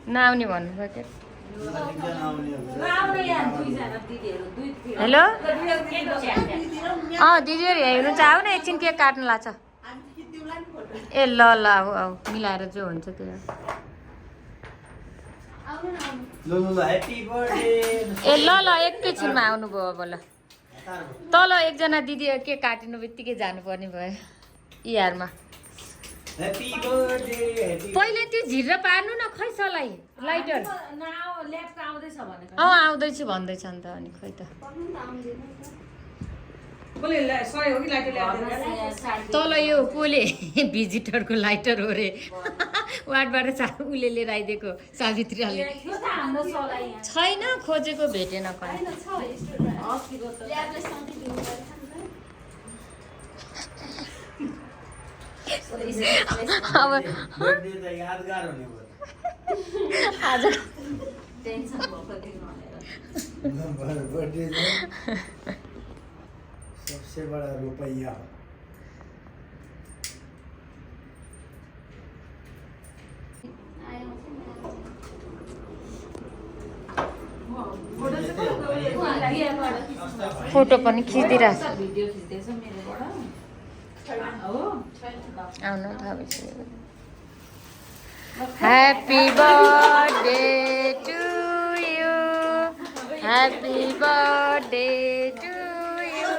नआउने भन्नुभयो क्या हेलो दिदीहरू हेर्नु चाहिँ आऊ न एकछिन केक काट्नु लाग्छ ए ल ल आऊ मिलाएर जो हुन्छ त्यो ए ल ल एकैछिनमा आउनुभयो अब ल तल एकजना दिदी के काटिनु बित्तिकै जानुपर्ने भयो इआरमा पहिले त्यो झिर्र पार्नु न खै सलाई लाइटर आउँदैछु भन्दैछ नि त अनि खै त तल यो कोले भिजिटरको लाइटर हो रे वार्डबाट उसले लिएर आइदिएको सावित्रीले छैन खोजेको भेटेन अब आज सबसे बड़ा रुपया फोटो पनि खिचिदिरहेको आउनु थाहा happy birthday to you happy birthday to you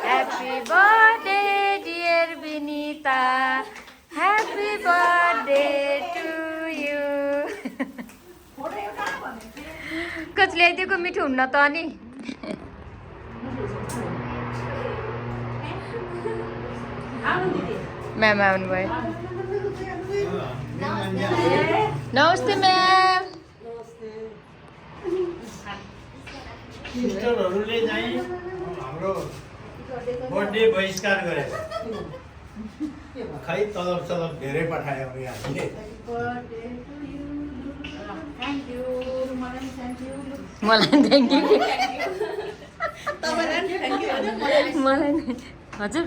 happy birthday dear Vinita happy birthday to you कति ल्याइदिएको मिठो हुन्न त अनि म्याम आउनुभयो नमस्ते म्याम सिस्टरहरूले चाहिँ हाम्रो बर्थडे बहिष्कार गरे खै तलब धेरै पठायो यहाँले मलाई थ्याङ्क यू मलाई हजुर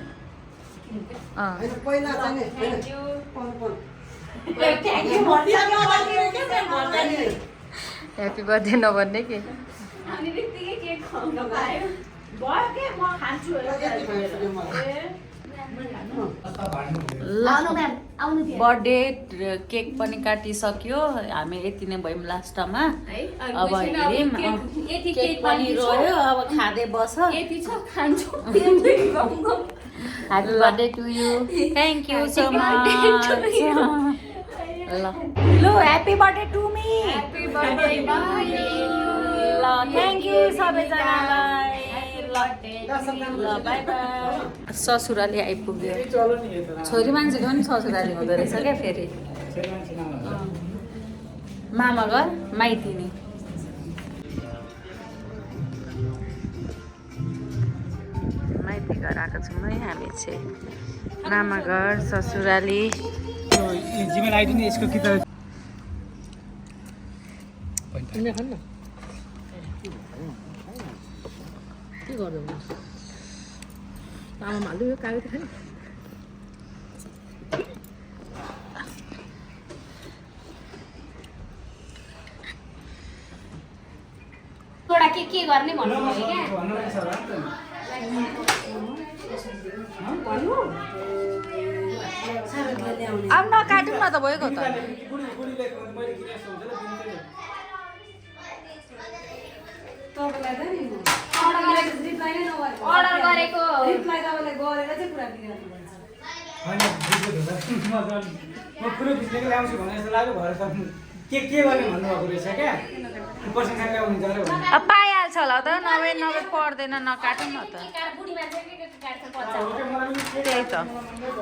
ह्याप्पी बर्थडे नभन्ने के बर्थडे केक पनि काटिसक्यो हामी यति नै भयौँ लास्टमा अब हेरौँ केक पनि रह्यो अब खाँदै बस happy birthday to you thank you so much ल ह्याप्पी बर्थडे टु मी ल थ्याङ्क यू सबैजनालाई ससुराली आइपुग्यो छोरी मान्छेको पनि ससुराली हुँदो रहेछ क्या फेरि मामा घर माइती नि माइती घर आएको छौँ है हामी चाहिँ मामा घर ससुराली के गर्नु तामा हाल्नु यो कागज खाने थोडा के गर्ने भन्नु भयो क्या अब नकाटौँ न त भएको त अर्डर गरेको रिप्लाई तपाईँले गरेर चाहिँ कुरा बिगार्नु पर्छ हैन म पुरै बिस्नेको ल्याउँछु भने जस्तो लाग्यो भएर सक्नु के गर्ने भन्नु भएको रहेछ क्या पर्सन खान ल्याउनु जरे भने अब पाइहाल्छ होला त नभए पर्दैन नकाटौँ न त बुढी मान्छे के काट्छ त्यही त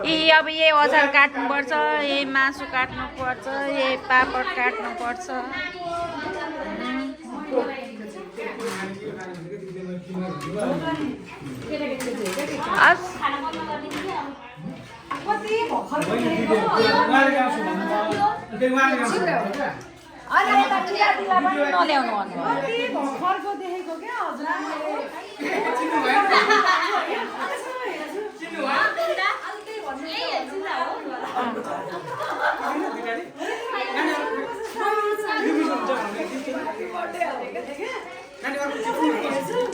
यी अब यही अचार काट्नुपर्छ यही मासु काट्नुपर्छ यही पापड काट्नुपर्छ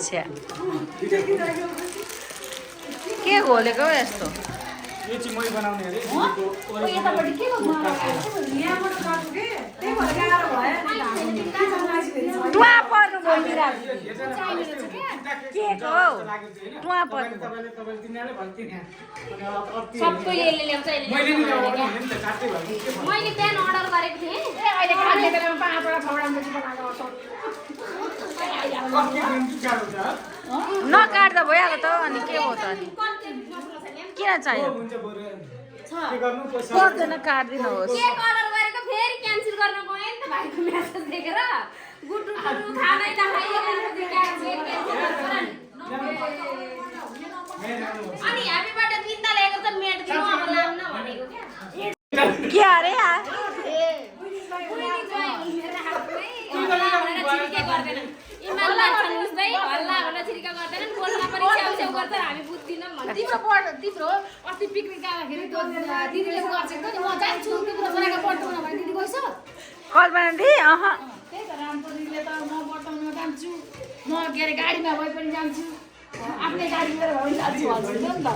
छ्या के घोलेको हौ यस्तो यो चाहिँ मै बनाउने अरे यतापट्टि के गर्नु टुवा पर्नु बोलिरा के हो टुवा पर्नु सबै यसले ल्याउँछ मैले नि ल्याउनु भने नि त काट्दै भयो के भयो मैले बिहान अर्डर गरेको थिएँ अहिले खाने बेलामा पाँचवटा छवटा मान्छे बनाएको कति दिन गाह्रो छ नकाट्दा भइहाल्यो त अनि के हो त अनि किन चाहियो हुन्छ बरु के गर्नु पैसा पर्दैन काट्दिनुहोस् केक अर्डर गरेको फेरि क्यान्सल गर्न गएँ नि त भाइको मेसेज देखेर गुटु खानै नखाइएको अनि ह्यापी बर्थडे बिन्दा ल्याएको त मेट दिनु अब लाम्न भनेको क्या के अरे यार इमानदार छन् उस्तै हल्ला भनेर छिरिका गर्दैनन् बोल्न पनि छेउ गर्छ हामी बुझ्दिनौँ भन्छ तिम्रो अस्ति पिकनिक जाँदाखेरि त्यो दिदीले गर्छेको नि म जान्छु तिम्रो छोराको बटुल्न भने दिदी गइस कल्पना दि अह त्यही त रामको दिदीले त म बटाउन जान्छु म के अरे गाडीमा भए पनि जान्छु आफ्नै गाडी लिएर भए पनि जान्छु भन्छ नि त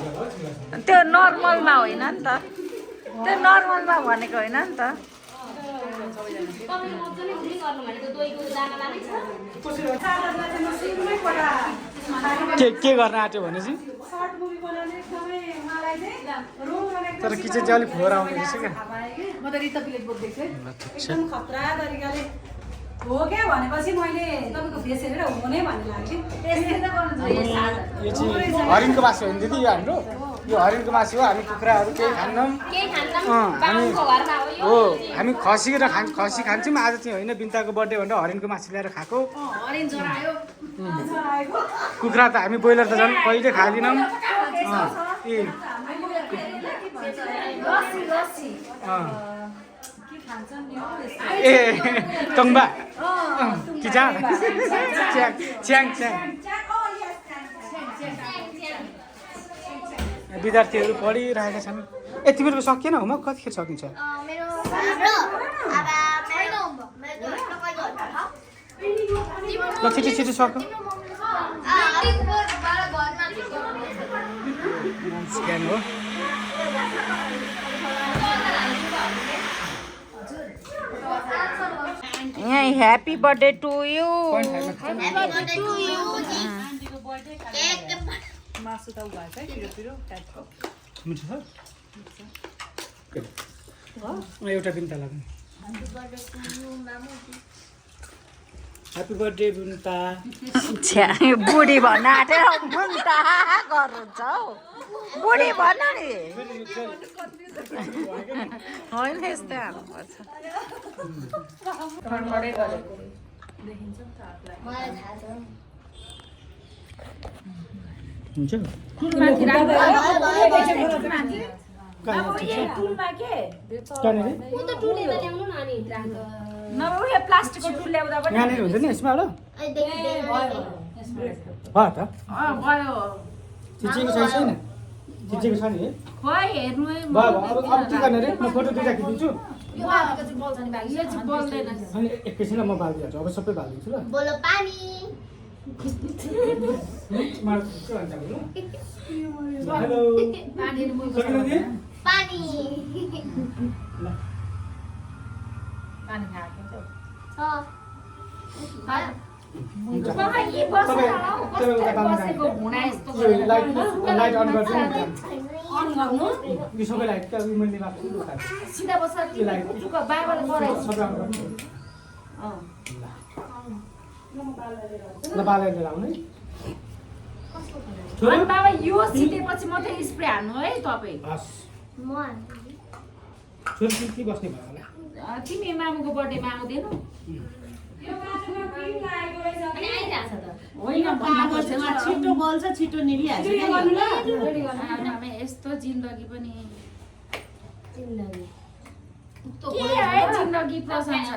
त्यो नर्मलमा होइन नि त त्यो नर्मलमा भनेको होइन नि त तपाईँले मजाले हुने गर्नु भनेको दोहीको दाना लानै छ के गर्न आँट्यो भने चाहिँ तर किचन चाहिँ अलिक फोहोर आउने रहेछ क्या म त रिता प्लेट बोक्दैछु है ठिक छ एकदम खतरा तरिकाले हो क्या भनेपछि मैले तपाईँको फेस हेरेर हो नै भन्ने लाग्यो त्यस्तै त गर्नु यो चाहिँ हरिणको मासु हो नि दिदी यो हाम्रो यो हरिणको मासु हो हामी कुखुराहरू केही खान्नौँ केही खान्न हामी बाबुको घरमा हो यो हो हामी खसी खान्छौँ आज चाहिँ होइन बिन्ताको बर्थडे भनेर हरिणको मासु ल्याएर खाएको हरिण छोरा आयो कुखुरा त हामी ब्रोइलर त झन् कहिले खाँदैनौँ ए ए टङ्बा किचा च्याङ च्याङ च्याङ विद्यार्थीहरू पढिरहेका छन् ए तिमीहरूको सकिएन होमवर्क कतिखेर सकिन्छ ल छिटो छिटो सक स्क्यान हो यहाँ ह्याप्पी बर्थडे टु यु मिठो छ एउटा बिन्ता लाग्ने ह्याप्पी बर्थडे बिन्ता छ्या बुढी भन्न आँटेर मुन्ता गर्नुहुन्छ हौ बुढी भन्न नि होइन यस्तै हाल्नुपर्छ हुन्छ प्लास्टिकको टुल ल्याउँदा पनि यहाँनिर हुन्छ नि यसमा एउटा भयो त भयो चिचेको छ छैन चिचेको छ नि है खोइ हेर्नु है भयो अब के गर्ने रे म फोटो दुईटा खिचिदिन्छु यो बाबुको चाहिँ बोल्छ नि बाबु यो चाहिँ बोल्दैन अनि एकैछिनलाई म बालिदिन्छु अब सबै बालिदिन्छु ल बोलो पानी हेलो पानी सकिन नि पानी पानी खाएको हुन्छ बाबा यी बसेर आऊ कस्तो बसेको भुँडा यस्तो लाइट लाइट अन गर्छु नि अन गर्नु यो सबै लाइट क्या मैले भएको सिधा बसेर चुक बाबाले पढाइ सबै अन गर्छु ल बालेर लिएर आउनु है अनि बाबा यो सिधेपछि मात्रै स्प्रे हान्नु है तपाईँ हस् छोरी के बस्ने भयो होला तिमी मामुको बर्थडेमा आउँदैनौ अनि आइरहेछ त होइन भन्नुपर्छ छिटो बोल्छ छिटो निलिहाल्छ आमामा यस्तो जिन्दगी पनि जिन्दगी के है जिन्दगी प्रशंसा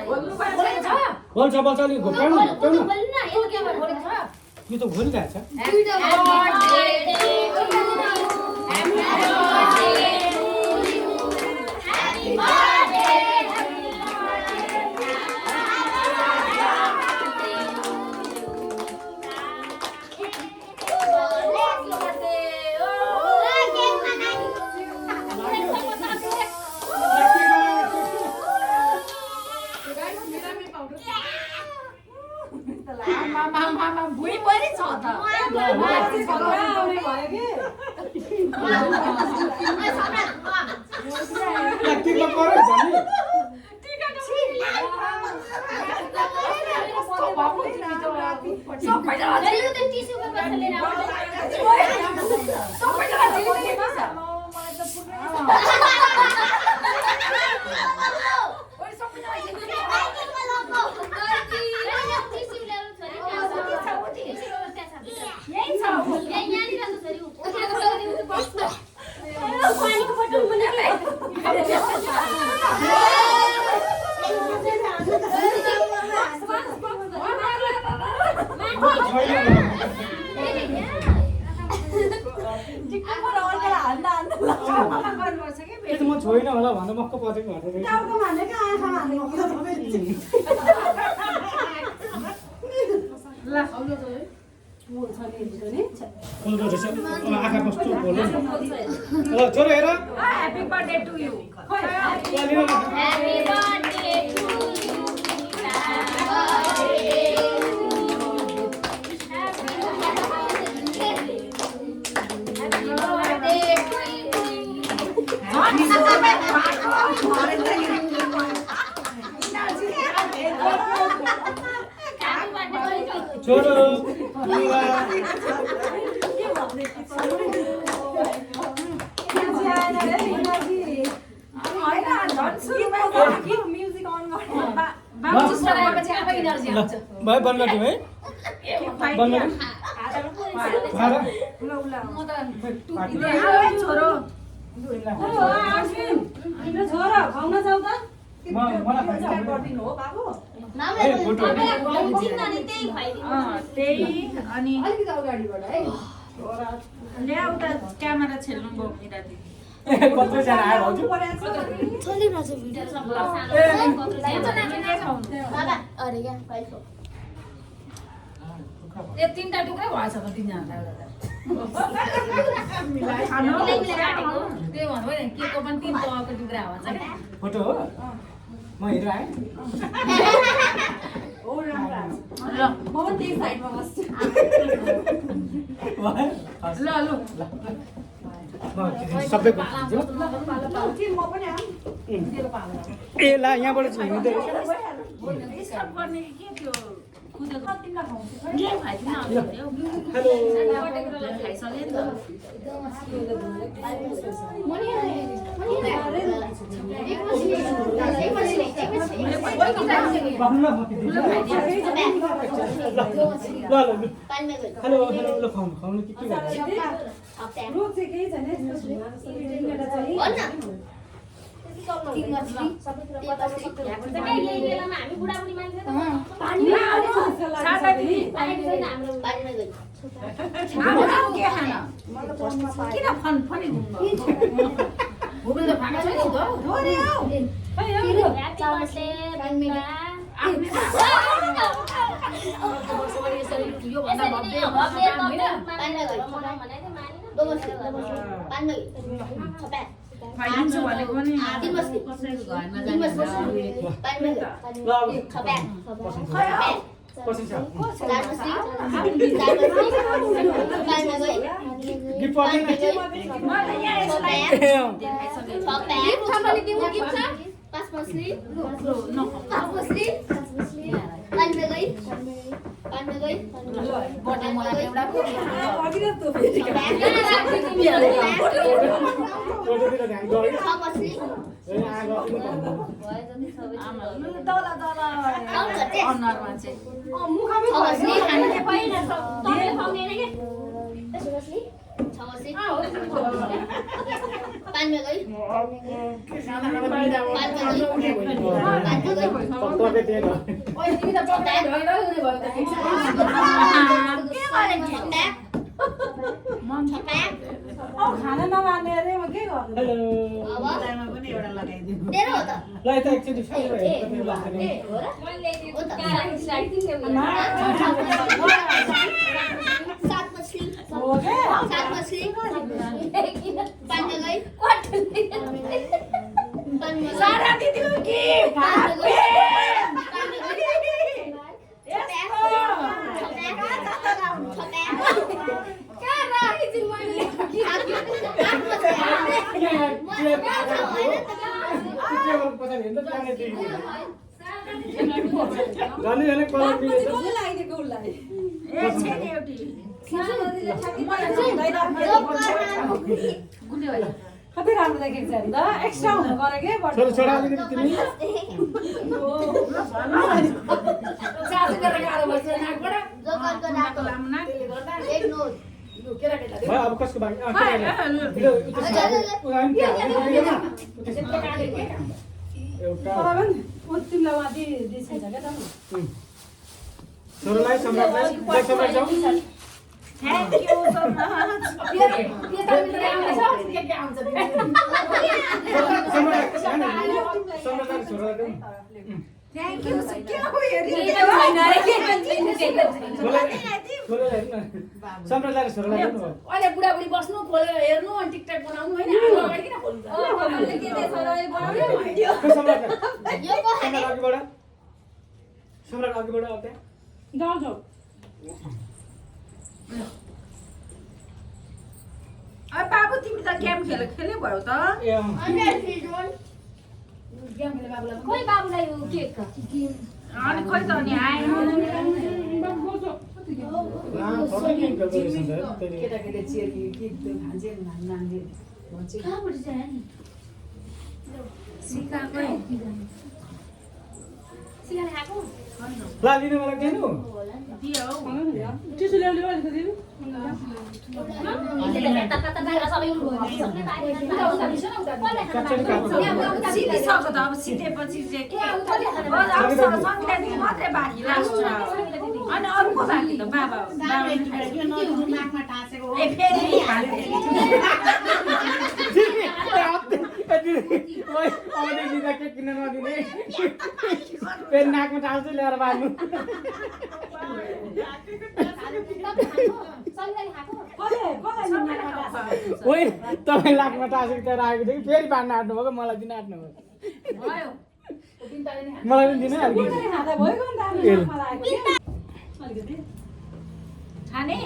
बोल्छ बोल्छ अलिक घोप्टाउनु घोप्टाउनु बोल्नु यो के भनेको छ यो त घोलिरहेको छ मान्छे छोरा आउने भयो कि टिका पऱ्यो भने म छोइन होला भनेर मक्क परेको भनेर आँखा कस्तो बोल्यो छोरो हेर Happy birthday to you. Happy birthday to you. छोरो भाइ बन्द गरिदिउँ है बन्द छोरो छोरा खुवाउन जाऊ त गरिदिनु हो बाबु त्यही अनि अलिकति अगाडिबाट है ल्याउ त क्यामेरा छेल्नु भयो मेरा दिदी कत्रोजना आयो भाउजू यो तीनटा टुक्रै भएछ त तिनजनालाई त्यही भन्नु नि केको पनि तीन तहको टुक्रा भन्छ क्या फोटो हो म हिरो आएँ ल म पनि त्यही साइडमा बस्छु ल ल सबै म पनि आऊँ ए ला यहाँबाट चाहिँ हिँड्दै डिस्टर्ब गर्ने कि के त्यो खुदेको तिमीलाई खुवाउँछु के खाइदिन हेलो खाइसक्यो नि ल हेलो हेलो ल खुवाउनु के गर्छ रुख चाहिँ केही छैन हामी बुढाबुढी मान्छे त किन फन फनी घुम्नु त फाका छैन फाइदिन्छु भनेको नि कसैको घरमा खाना नमान्ने अरे म के गर्नु ल यता एकचोटि सारा दिदीको के टेबल पछाडि हेर्नु त प्लानेट देखिन्छ झन् झन् कलर मिलेछ कसले लगाइदिएको उसलाई कति राम्रो देखेको छ नि त एक्स्ट्रा हुनु गरे के छोरा छोरा अलिकति तिमी भयो अब कसको बाँकी एउटा तिमीलाई उहाँ दिइसकेछ क्या त छोरालाई सम्राटलाई सम्राट जाऊ थ्याङ्क यू सो मच सम्राटलाई छोरालाई थ्याङ्क यू के हो सम्राटलाई छोरालाई अहिले बुढाबुढी बस्नु हेर्नु अनि टिकटक बनाउनु होइन आगो अगाडि किन खोल्नु सम्राट अघिबाट अब त्यहाँ बाबु तिमी त गेम खेल्ने भयो त ए गेम खेल्ने बाबुलाई खोइ बाबुलाई यो केक अनि खोइ त अनि आएन केटाकेटी चियर के खान्छे नानीले भन्छ कहाँबाट चाहिँ नि सिकाकै सिकाले खाएको ला लिनु मलाई दिनु दियो टिसु ल्याउनु अलिकति सिकिसक्यो त अब सिकेपछि चाहिँ के मात्रै बाँकी लास्ट अनि अरूको बाँकी त बाबा ए फेरि के किन नदिने फेरि नाकमा टाल्छु ल्याएर बाँध्नु ओइ तपाईँ नाकमा टाँसेको त्यहाँ राखेको थियो कि फेरि बाँध्न आँट्नु भएको मलाई दिन आँट्नु भयो मलाई पनि दिनु अलिकति खाँदा भयो नि त अलिकति खाने